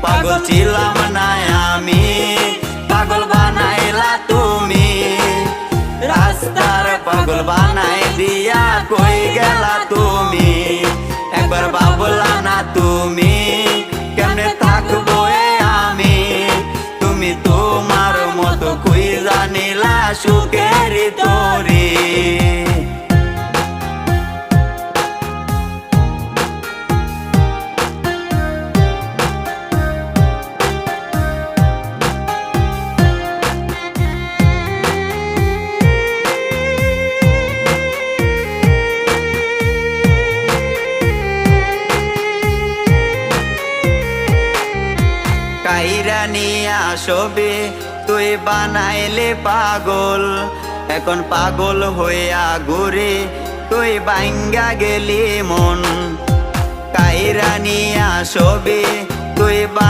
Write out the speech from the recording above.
পাগল ছিলাম না আমি, পাগল বানাইলা তুমি। রাস্তার পাগল বানাই দিয়া কই গেলা তুমি। একবার ভাবলা না তুমি কেমনে থাকবো আমি। তুমি তোমার মতো কই জানিলা সুখের তরি। কাইরা নিয়া ছবি তুই বানাইলে পাগল। এখন পাগল হইয়া ঘুরে তুই ভাঙ্গা গেলি মন। কাইরা নিয়া ছবি তুই